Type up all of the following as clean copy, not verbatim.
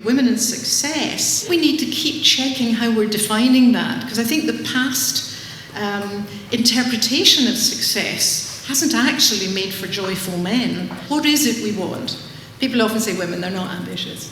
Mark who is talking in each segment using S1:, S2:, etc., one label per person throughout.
S1: Women in success, we need to keep checking how we're defining that, because I think the past interpretation of success hasn't actually made for joyful men. What is it we want? People often say women, they're not ambitious.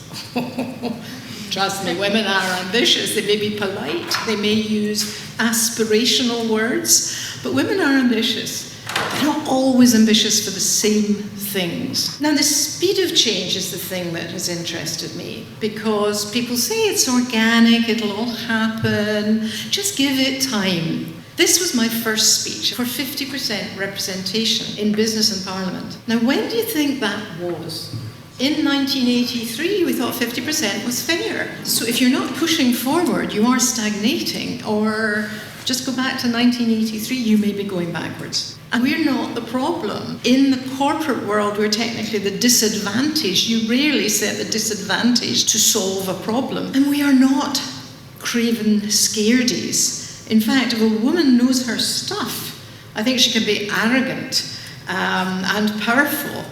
S1: Trust me, women are ambitious. They may be polite, they may use aspirational words, but women are ambitious. They're not always ambitious for the same things. Now, the speed of change is the thing that has interested me, because people say it's organic, it'll all happen, just give it time. This was my first speech for 50% representation in business and parliament. Now, when do you think that was? In 1983, we thought 50% was fair. So if you're not pushing forward, you are stagnating, or just go back to 1983, you may be going backwards. And we're not the problem. In the corporate world, we're technically the disadvantage. You rarely set the disadvantage to solve a problem. And we are not craven scaredies. In fact, if a woman knows her stuff, I think she can be arrogant and powerful.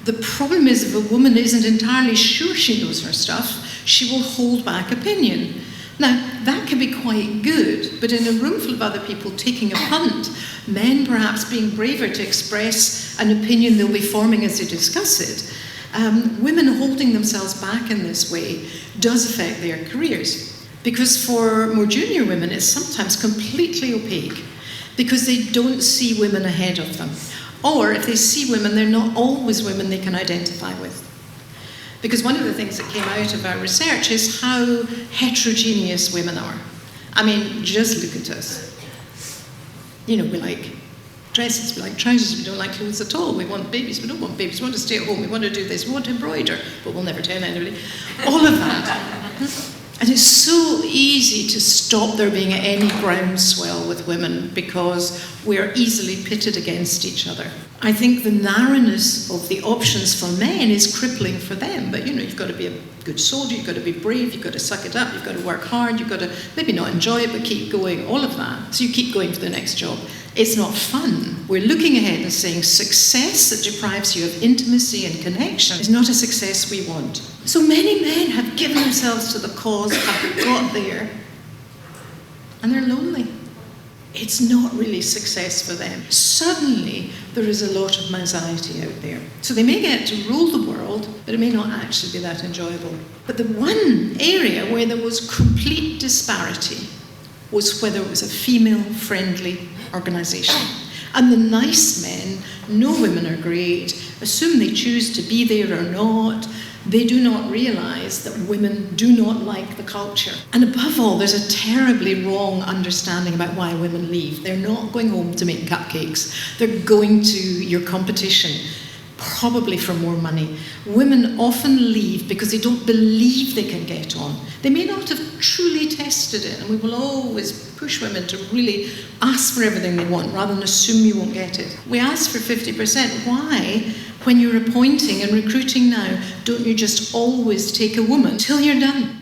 S1: The problem is, if a woman isn't entirely sure she knows her stuff, she will hold back opinion. Now, that can be quite good, but in a room full of other people taking a punt, men perhaps being braver to express an opinion they'll be forming as they discuss it, women holding themselves back in this way does affect their careers. Because for more junior women, it's sometimes completely opaque, because they don't see women ahead of them. Or if they see women, they're not always women they can identify with. Because one of the things that came out of our research is how heterogeneous women are. I mean, just look at us. You know, we like dresses, we like trousers, we don't like clothes at all. We want babies, we don't want babies, we want to stay at home, we want to do this, we want to embroider, but we'll never tell anybody. All of that. And it's so easy to stop there being any groundswell with women, because we're easily pitted against each other. I think the narrowness of the options for men is crippling for them. But you know, you've got to be a good soldier, you've got to be brave, you've got to suck it up, you've got to work hard, you've got to maybe not enjoy it, but keep going, all of that. So you keep going to the next job. It's not fun. We're looking ahead and saying success that deprives you of intimacy and connection is not a success we want. So many men have given themselves to the cause, have got there, and they're lonely. It's not really success for them. Suddenly, there is a lot of anxiety out there. So they may get to rule the world, but it may not actually be that enjoyable. But the one area where there was complete disparity was whether it was a female-friendly organisation. And the nice men know women are great, assume they choose to be there or not. They do not realise that women do not like the culture. And above all, there's a terribly wrong understanding about why women leave. They're not going home to make cupcakes. They're going to your competition, probably for more money. Women often leave because they don't believe they can get on. They may not have truly tested it, and we will always push women to really ask for everything they want rather than assume you won't get it. We ask for 50%. Why? When you're appointing and recruiting now, don't you just always take a woman till you're done?